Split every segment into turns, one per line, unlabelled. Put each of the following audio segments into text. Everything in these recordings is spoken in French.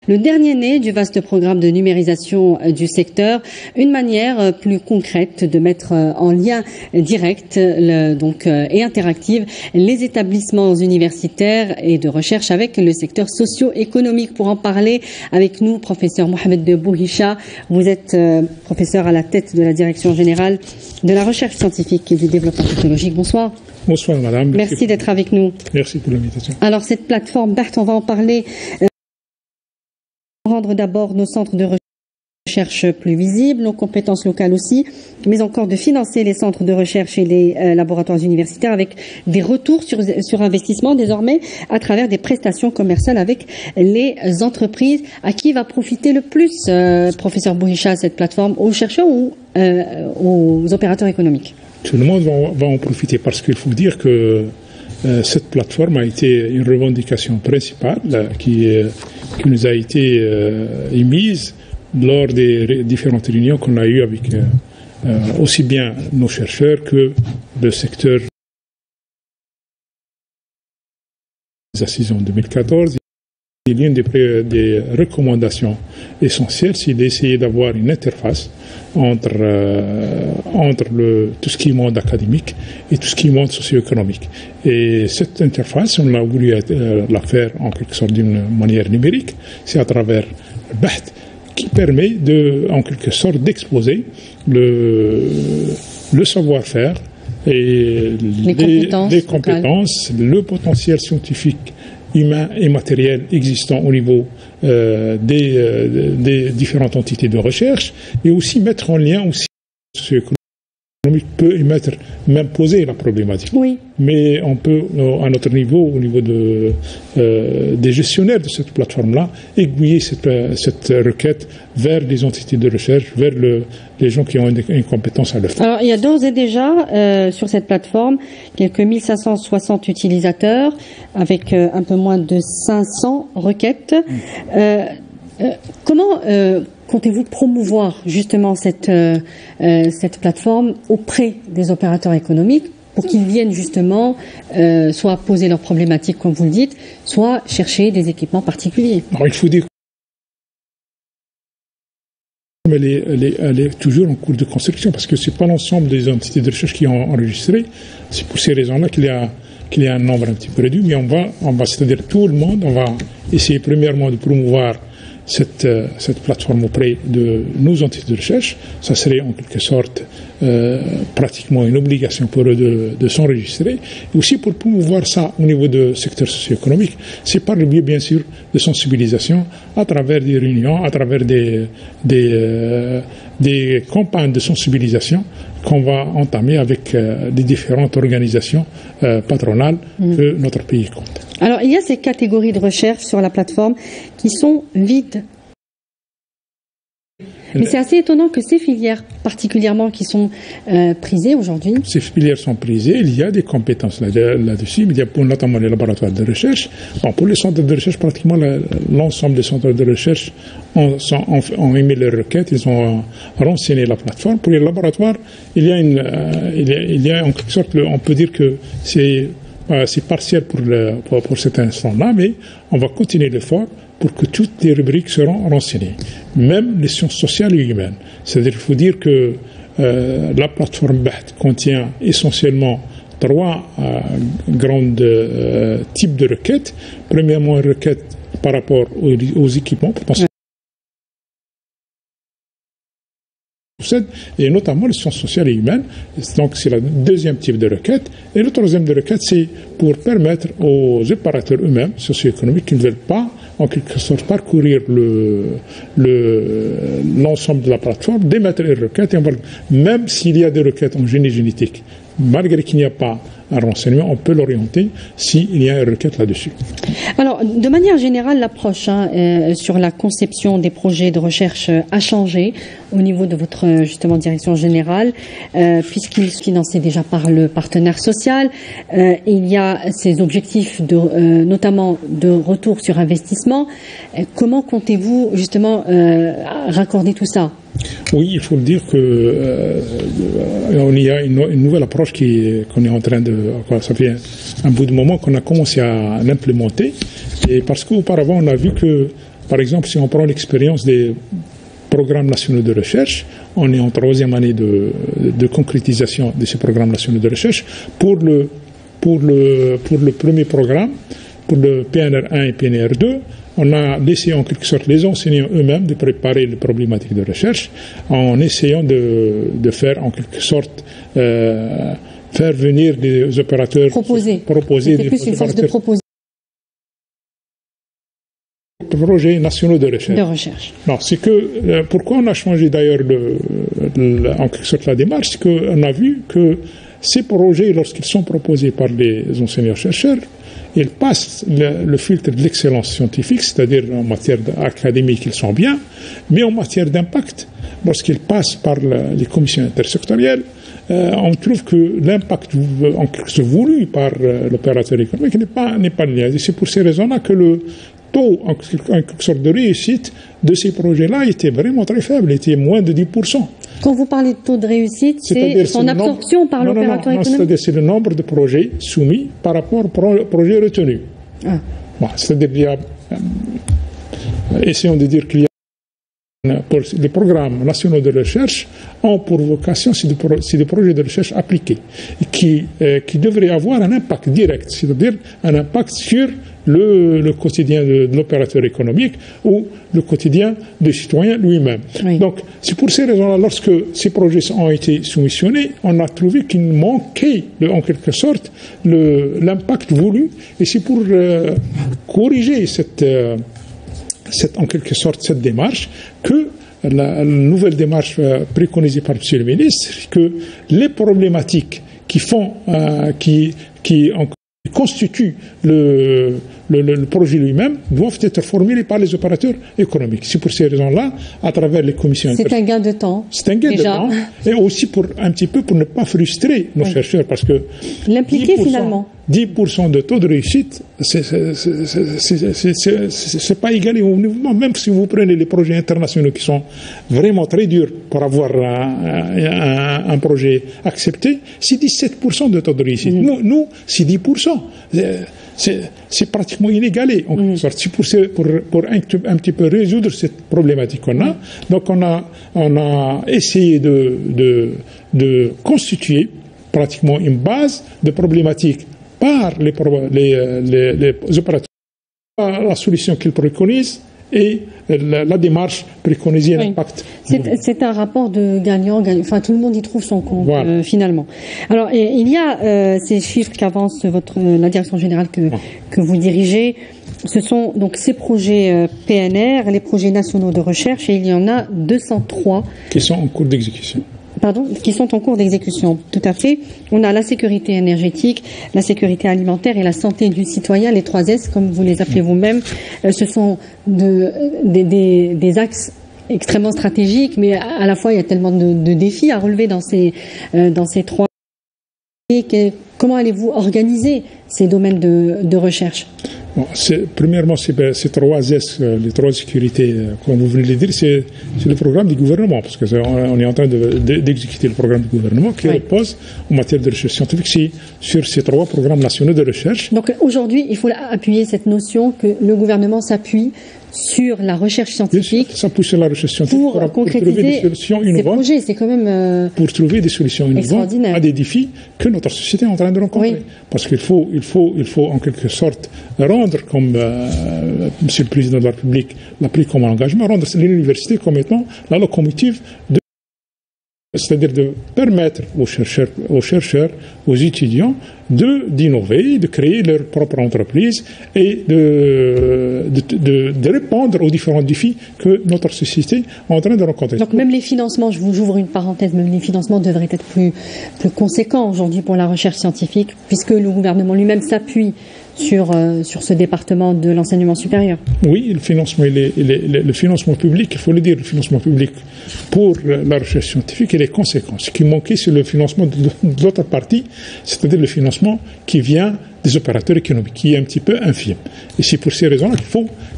Le dernier né du vaste programme de numérisation du secteur, une manière plus concrète de mettre en lien direct et interactive les établissements universitaires et de recherche avec le secteur socio-économique. Pour en parler avec nous, professeur Mohamed Bouhicha, vous êtes professeur à la tête de la direction générale de la recherche scientifique et du développement technologique. Bonsoir.
Bonsoir madame.
Merci d'être avec nous.
Merci pour l'invitation.
Alors cette plateforme BART, on va en parler. Rendre d'abord nos centres de recherche plus visibles, nos compétences locales aussi, mais encore de financer les centres de recherche et les laboratoires universitaires avec des retours sur investissement désormais à travers des prestations commerciales avec les entreprises. À qui va profiter le plus, professeur Bouhicha, cette plateforme, aux chercheurs ou aux opérateurs économiques?
Tout le monde va en profiter parce qu'il faut dire que cette plateforme a été une revendication principale qui nous a été émise lors des différentes réunions qu'on a eues avec aussi bien nos chercheurs que le secteur des assises en 2014. Et l'une des recommandations essentielles, c'est d'essayer d'avoir une interface entre tout ce qui est monde académique et tout ce qui est monde socio-économique. Et cette interface, on a voulu la faire en quelque sorte d'une manière numérique. C'est à travers BAHT qui permet en quelque sorte d'exposer le savoir-faire et les compétences, le potentiel scientifique humain et matériel existant au niveau des différentes entités de recherche, et aussi mettre en lien aussi socio-économique peut même poser la problématique.
Oui.
Mais on peut, à notre niveau, au niveau des gestionnaires de cette plateforme-là, aiguiller cette requête vers les entités de recherche, vers les gens qui ont une compétence à le faire.
Alors, il y a d'ores et déjà, sur cette plateforme, quelques 1560 utilisateurs, avec un peu moins de 500 requêtes. Comment comptez-vous promouvoir justement cette plateforme auprès des opérateurs économiques pour qu'ils viennent justement soit poser leurs problématiques comme vous le dites, soit chercher des équipements particuliers?
Alors, il faut dire qu'elle est toujours en cours de construction parce que ce n'est pas l'ensemble des entités de recherche qui ont enregistré. C'est pour ces raisons-là qu'il y a un nombre un petit peu réduit, mais on va c'est-à-dire tout le monde, on va essayer premièrement de promouvoir cette plateforme auprès de nos entités de recherche. Ça serait en quelque sorte pratiquement une obligation pour eux de s'enregistrer. Et aussi pour promouvoir ça au niveau du secteur socio-économique, c'est par le biais bien sûr de sensibilisation à travers des réunions, à travers des campagnes de sensibilisation qu'on va entamer avec les différentes organisations patronales que notre pays compte.
Alors, il y a ces catégories de recherche sur la plateforme qui sont vides. Mais c'est assez étonnant que ces filières particulièrement qui sont prisées aujourd'hui.
Ces filières sont prisées, il y a des compétences là-dessus, mais il y a notamment les laboratoires de recherche. Bon, pour les centres de recherche, pratiquement l'ensemble des centres de recherche ont émis leurs requêtes, ils ont renseigné la plateforme. Pour les laboratoires, il y a en quelque sorte, on peut dire que c'est partiel pour cet instant-là, mais on va continuer l'effort pour que toutes les rubriques seront renseignées, même les sciences sociales et humaines. C'est-à-dire qu'il faut dire que la plateforme BAHT contient essentiellement trois grands types de requêtes. Premièrement, une requête par rapport aux équipements, et notamment les sciences sociales et humaines. Donc c'est le deuxième type de requête. Et le troisième de requête, c'est pour permettre aux opérateurs eux-mêmes, socio-économiques, qui ne veulent pas, en quelque sorte, parcourir l'ensemble de la plateforme, d'émettre les requêtes. Et même s'il y a des requêtes en génie génétique, malgré qu'il n'y a pas un renseignement, on peut l'orienter s'il y a une requête là-dessus.
Alors, de manière générale, l'approche sur la conception des projets de recherche a changé au niveau de votre justement direction générale, puisqu'il est financé déjà par le partenaire social. Il y a ces objectifs notamment de retour sur investissement. Comment comptez-vous justement raccorder tout ça?
Oui, il faut le dire que il y a une nouvelle approche qu'on est en train de... Ça fait un bout de moment qu'on a commencé à l'implémenter. Et parce qu'auparavant, on a vu que, par exemple, si on prend l'expérience des programmes nationaux de recherche, on est en 3e année de concrétisation de ces programmes nationaux de recherche. Pour le premier programme, pour le PNR 1 et PNR 2, on a laissé en quelque sorte les enseignants eux-mêmes de préparer les problématiques de recherche en essayant de faire en quelque sorte faire venir des opérateurs proposer
des plus une force de proposer
projets nationaux de recherche. Non, c'est que pourquoi on a changé d'ailleurs en quelque sorte la démarche, c'est qu'on a vu que ces projets, lorsqu'ils sont proposés par les enseignants-chercheurs, ils passent le filtre de l'excellence scientifique, c'est-à-dire en matière académique, ils sont bien, mais en matière d'impact, lorsqu'ils passent par les commissions intersectorielles, on trouve que l'impact en quelque sorte voulu par l'opérateur économique n'est pas lié. Et c'est pour ces raisons-là que le taux en quelque sorte de réussite de ces projets-là était vraiment très faible, était moins de 10%.
Quand vous parlez de taux de réussite, c'est son absorption par l'opérateur économique?
C'est-à-dire c'est le nombre de projets soumis par rapport aux projets retenus. Ah. Bon, c'est-à-dire qu'il y a, essayons de dire qu'il y a les programmes nationaux de recherche ont pour vocation, c'est des projets de recherche appliqués qui devraient avoir un impact direct, c'est-à-dire un impact sur le quotidien de l'opérateur économique ou le quotidien du citoyen lui-même. Oui. Donc, c'est pour ces raisons-là, lorsque ces projets ont été soumissionnés, on a trouvé qu'il manquait, en quelque sorte, l'impact voulu, et c'est pour corriger en quelque sorte cette démarche que la nouvelle démarche préconisée par M. le ministre, que les problématiques qui constituent le projet lui-même doivent être formulées par les opérateurs économiques. C'est pour ces raisons-là, à travers les commissions...
C'est un gain de temps.
C'est un gain de temps. Et aussi un petit peu pour ne pas frustrer nos chercheurs, parce que...
L'impliquer finalement.
10% de taux de réussite, c'est pas égalé au mouvement. Même si vous prenez les projets internationaux qui sont vraiment très durs pour avoir un projet accepté, c'est 17% de taux de réussite. Nous, c'est 10%. C'est pratiquement inégalé en quelque sorte. C'est pour un petit peu résoudre cette problématique qu'on a. Donc on a essayé de constituer pratiquement une base de problématiques par les opérateurs, la solution qu'ils préconisent et la démarche préconisée l'impact.
C'est un rapport de gagnant-gagnant. Enfin, tout le monde y trouve son compte, finalement. Alors, il y a ces chiffres qu'avance la direction générale que vous dirigez. Ce sont donc ces projets PNR, les projets nationaux de recherche, et il y en a 203.
Qui sont en cours d'exécution.
Pardon, qui sont en cours d'exécution, tout à fait. On a la sécurité énergétique, la sécurité alimentaire et la santé du citoyen, les 3 S, comme vous les appelez vous-même. Ce sont des axes extrêmement stratégiques, mais à la fois il y a tellement de défis à relever dans ces 3. Comment allez-vous organiser ces domaines de recherche?
Bon, premièrement, ces 3 S, les 3 sécurités, comme vous venez de le dire, c'est le programme du gouvernement, parce qu'on est en train d'exécuter le programme du gouvernement qui repose en matière de recherche scientifique sur ces 3 programmes nationaux de recherche.
Donc aujourd'hui, il faut appuyer cette notion que le gouvernement s'appuie sur la recherche scientifique.
Ça pousse sur la recherche scientifique
pour concrétiser
trouver des solutions innovantes.
Ces projets, c'est quand même
pour trouver des solutions innovantes à des défis que notre société est en train de rencontrer. Oui. Parce qu'il faut en quelque sorte rendre, comme Monsieur le Président de la République l'a pris comme engagement, rendre l'université comme étant la locomotive c'est-à-dire de permettre aux chercheurs, aux étudiants d'innover, de créer leur propre entreprise et de répondre aux différents défis que notre société est en train de rencontrer.
Donc même les financements, j'ouvre une parenthèse, même les financements devraient être plus conséquents aujourd'hui pour la recherche scientifique, puisque le gouvernement lui-même s'appuie sur ce département de l'enseignement supérieur.
Oui, le financement public, il faut le dire, le financement public pour la recherche scientifique et les conséquences. Ce qui manquait, c'est le financement de l'autre partie, c'est-à-dire le financement qui vient des opérateurs économiques, qui est un petit peu infime. Et c'est pour ces raisons-là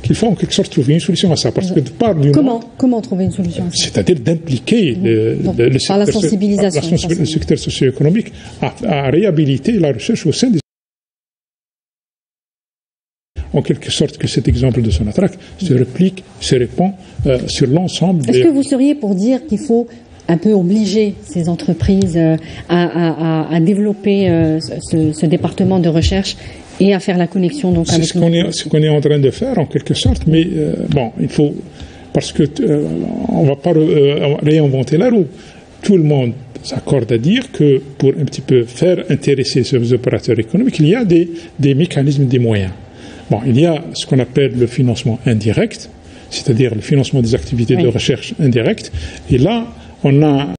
qu'il faut en quelque sorte trouver une solution à ça. Parce que
comment trouver une solution à ça?
C'est-à-dire d'impliquer
le
secteur socio-économique à réhabiliter la recherche au sein des en quelque sorte que cet exemple de Sonatrach se réplique, se répand sur l'ensemble.
Est-ce que vous seriez pour dire qu'il faut un peu obliger ces entreprises à développer ce département de recherche et à faire la connexion donc avec
ce qu'on est en train de faire en quelque sorte, mais bon, il faut, parce que on va pas réinventer la roue. Tout le monde s'accorde à dire que pour un petit peu faire intéresser ces opérateurs économiques, il y a des mécanismes, des moyens. Bon, il y a ce qu'on appelle le financement indirect, c'est-à-dire le financement des activités de recherche indirectes. Et là, on a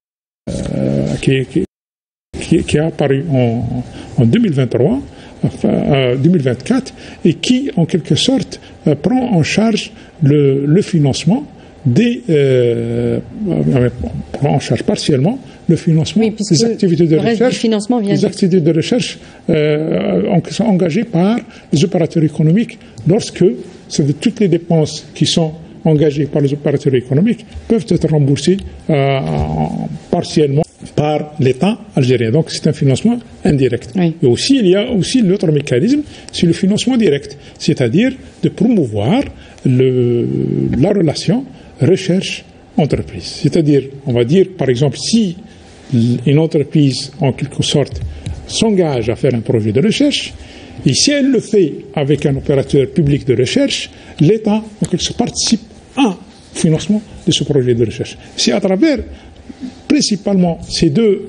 qui a apparu en 2023, enfin 2024, et qui, en quelque sorte, prend en charge le financement prend en charge partiellement le financement des activités de recherche, les activités de recherche sont engagées par les opérateurs économiques lorsque toutes les dépenses qui sont engagées par les opérateurs économiques peuvent être remboursées partiellement par l'État algérien. Donc c'est un financement indirect.
Oui.
Et aussi, il y a aussi l'autre mécanisme, c'est le financement direct, c'est-à-dire de promouvoir la relation recherche-entreprise. C'est-à-dire, on va dire, par exemple, si une entreprise, en quelque sorte, s'engage à faire un projet de recherche, et si elle le fait avec un opérateur public de recherche, l'État, en quelque sorte, participe au financement de ce projet de recherche. C'est à travers principalement ces deux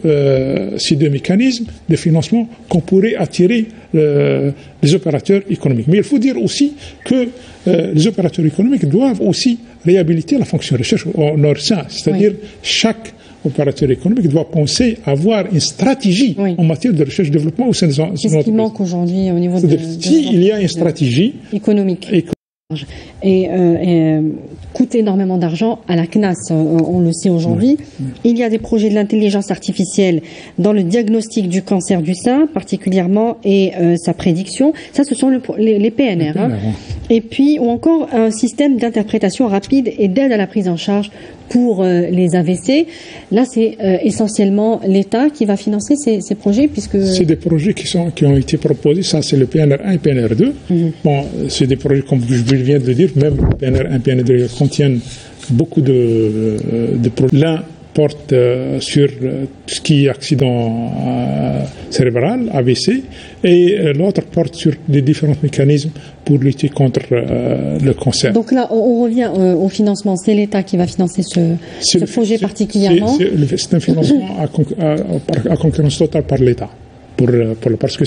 mécanismes de financement qu'on pourrait attirer les opérateurs économiques. Mais il faut dire aussi que les opérateurs économiques doivent aussi réhabiliter la fonction recherche en leur sein. C'est-à-dire chaque opérateur économique doit penser à avoir une stratégie en matière de recherche-développement au sein de son entreprise.
C'est ce qui manque aujourd'hui au niveau
il y a une stratégie
économique. Et coûte énormément d'argent à la CNAS, on le sait aujourd'hui. Oui. Il y a des projets de l'intelligence artificielle dans le diagnostic du cancer du sein, particulièrement, et sa prédiction. Ça, ce sont les PNR. Et puis, ou encore un système d'interprétation rapide et d'aide à la prise en charge pour les AVC. Là, c'est essentiellement l'État qui va financer ces projets, puisque...
C'est des projets qui ont été proposés. Ça, c'est le PNR1 et PNR2. Bon, c'est des projets, comme je viens de le dire, même le PNR1 et PNR2 contiennent beaucoup de projets. L'un porte sur tout ce qui est accident cérébral, AVC, et l'autre porte sur les différents mécanismes pour lutter contre le cancer.
Donc là, on revient au financement. C'est l'État qui va financer ce projet particulièrement.
C'est un financement à concurrence totale par l'État. Parce que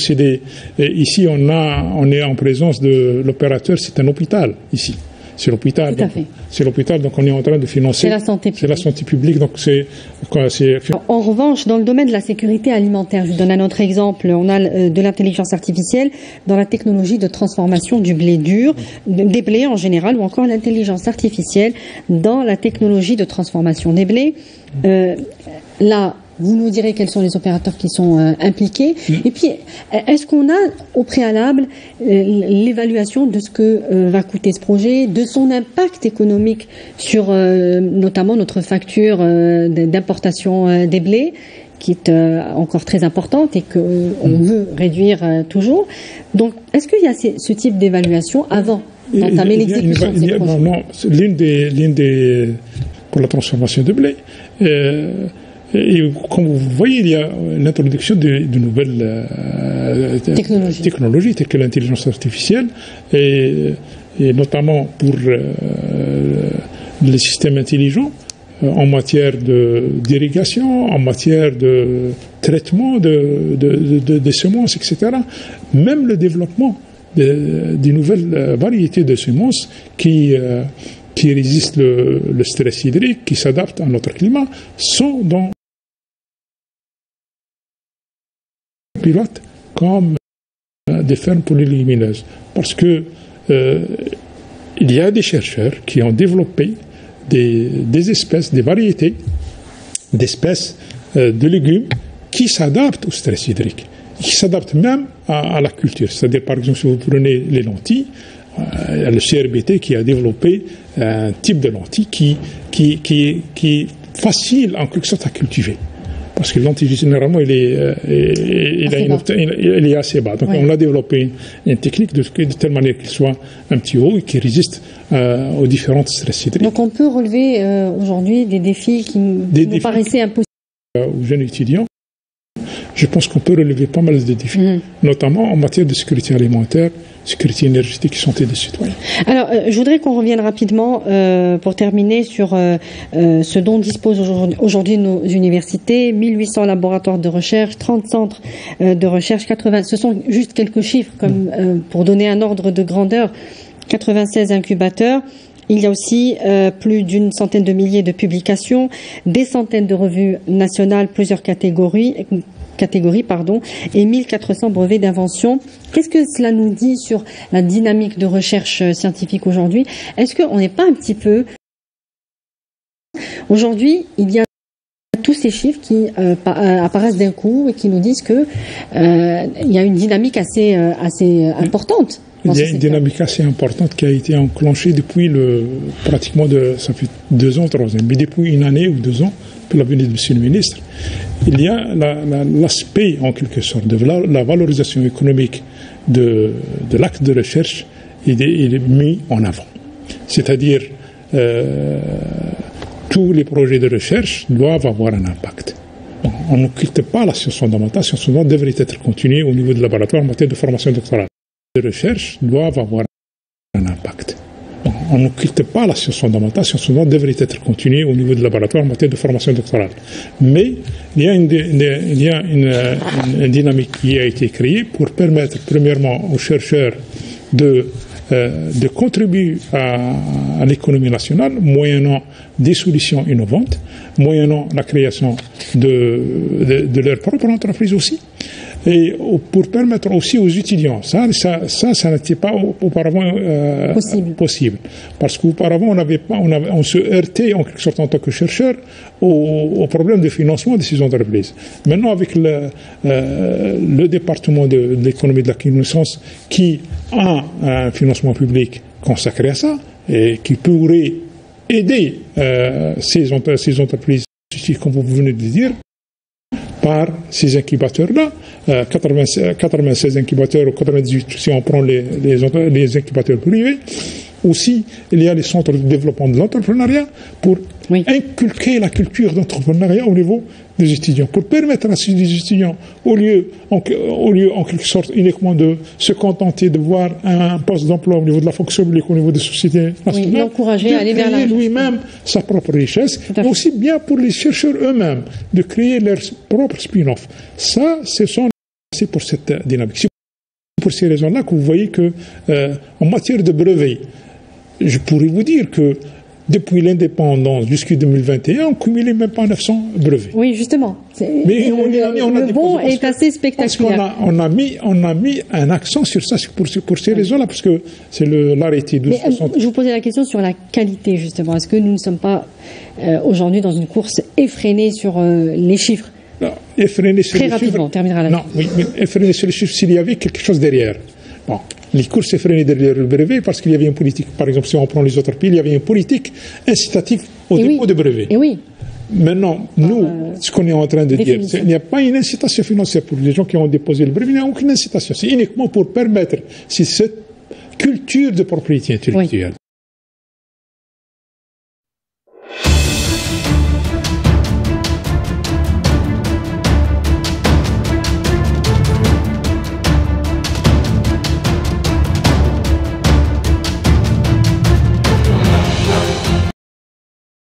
ici, on est en présence de l'opérateur, c'est un hôpital, ici. C'est l'hôpital. C'est l'hôpital, donc on est en train de financer.
C'est la santé publique.
C'est la santé publique, donc
En revanche, dans le domaine de la sécurité alimentaire, je vous donne un autre exemple. On a de l'intelligence artificielle dans la technologie de transformation du blé dur, des blés en général, ou encore l'intelligence artificielle dans la technologie de transformation des blés. Là, vous nous direz quels sont les opérateurs qui sont impliqués. Et puis, est-ce qu'on a au préalable l'évaluation de ce que va coûter ce projet, de son impact économique sur notamment notre facture d'importation des blés, qui est encore très importante et qu'on veut réduire toujours. Donc, est-ce qu'il y a ce type d'évaluation avant d'entamer l'exécution de ces projets?
Non, l'une des pour la transformation de blé. Et comme vous voyez, il y a l'introduction de nouvelles technologies telles que l'intelligence artificielle et notamment pour les systèmes intelligents en matière d'irrigation, en matière de traitement des semences, etc. Même le développement des nouvelles variétés de semences qui résistent le stress hydrique, qui s'adaptent à notre climat, sont dans pilotes comme des fermes polylumineuses. Parce que il y a des chercheurs qui ont développé des espèces, des variétés d'espèces de légumes qui s'adaptent au stress hydrique, qui s'adaptent même à la culture. C'est-à-dire, par exemple, si vous prenez les lentilles, il y a le CRBT qui a développé un type de lentille qui est facile en quelque sorte à cultiver. Parce que l'antigel, généralement, il est assez bas. Donc, on a développé une technique de telle manière qu'il soit un petit haut et qui résiste aux différentes stress hydriques.
Donc, on peut relever aujourd'hui des défis qui nous paraissaient impossibles.
Aux jeunes étudiants, je pense qu'on peut relever pas mal de défis, notamment en matière de sécurité alimentaire, sécurité énergétique et santé des citoyens.
Alors, je voudrais qu'on revienne rapidement, pour terminer, sur ce dont disposent aujourd'hui nos universités. 1800 laboratoires de recherche, 30 centres de recherche, 80. Ce sont juste quelques chiffres, comme pour donner un ordre de grandeur. 96 incubateurs. Il y a aussi plus d'une centaine de milliers de publications, des centaines de revues nationales, plusieurs catégories, et 1400 brevets d'invention. Qu'est-ce que cela nous dit sur la dynamique de recherche scientifique aujourd'hui? Est-ce qu'on n'est pas un petit peu... Aujourd'hui, il y a tous ces chiffres qui apparaissent d'un coup et qui nous disent que il y a une dynamique assez importante.
Il y a une dynamique assez importante qui a été enclenchée depuis pratiquement ça fait 2 ans, 3 ans, mais depuis une année ou 2 ans, depuis la venue de M. le ministre, il y a l'aspect, en quelque sorte, de la valorisation économique de l'acte de recherche, il est mis en avant. C'est-à-dire, tous les projets de recherche doivent avoir un impact. Bon, on ne quitte pas la science fondamentale. La science fondamentale devrait être continuée au niveau de laboratoire en matière de formation doctorale. Les recherches doivent avoir un impact. Bon, on ne quitte pas la science fondamentale. La science fondamentale devrait être continuée au niveau de laboratoire en matière de formation doctorale. Mais il y a une dynamique qui a été créée pour permettre, premièrement, aux chercheurs de contribuer à l'économie nationale, moyennant des solutions innovantes, moyennant la création de leur propre entreprise aussi, et pour permettre aussi aux étudiants, ça n'était pas auparavant possible. Parce qu'auparavant, on se heurtait en quelque sorte en tant que chercheur au problème de financement de ces entreprises. Maintenant, avec le département de l'économie de la connaissance qui a un financement public consacré à ça et qui pourrait aider ces entreprises, comme vous venez de le dire, par ces incubateurs-là, 96 incubateurs ou 98 si on prend les incubateurs privés. Aussi, il y a les centres de développement de l'entrepreneuriat pour inculquer la culture d'entrepreneuriat au niveau des étudiants, pour permettre à ces étudiants, au lieu en quelque sorte uniquement de se contenter de voir un poste d'emploi au niveau de la fonction publique, au niveau des sociétés nationales,
l'encourager à aller vers la
lui-même sa propre richesse, mais aussi bien pour les chercheurs eux-mêmes de créer leur propre spin-off. Ça, c'est pour cette dynamique. C'est pour ces raisons-là que vous voyez que en matière de brevets, je pourrais vous dire que depuis l'indépendance jusqu'en 2021, on ne cumulait même pas 900 brevets.
Oui, justement.
Mais
le bond est assez spectaculaire.
Parce qu'on a mis un accent sur ça pour ces raisons-là, parce que c'est l'arrêté de 60.
Je vous posais la question sur la qualité, justement. Est-ce que nous ne sommes pas aujourd'hui dans une course effrénée sur les chiffres?
Non, effrénée sur
les chiffres. On terminera là.
Non, oui, mais effrénée sur les chiffres s'il y avait quelque chose derrière. Bon. Les courses s'effrénaient derrière le brevet parce qu'il y avait une politique. Par exemple, si on prend les autres pays, il y avait une politique incitative au dépôt de brevets.
Et oui.
Maintenant, nous, ce qu'on est en train de dire, il n'y a pas une incitation financière pour les gens qui ont déposé le brevet, il n'y a aucune incitation. C'est uniquement pour permettre cette culture de propriété intellectuelle.
Oui.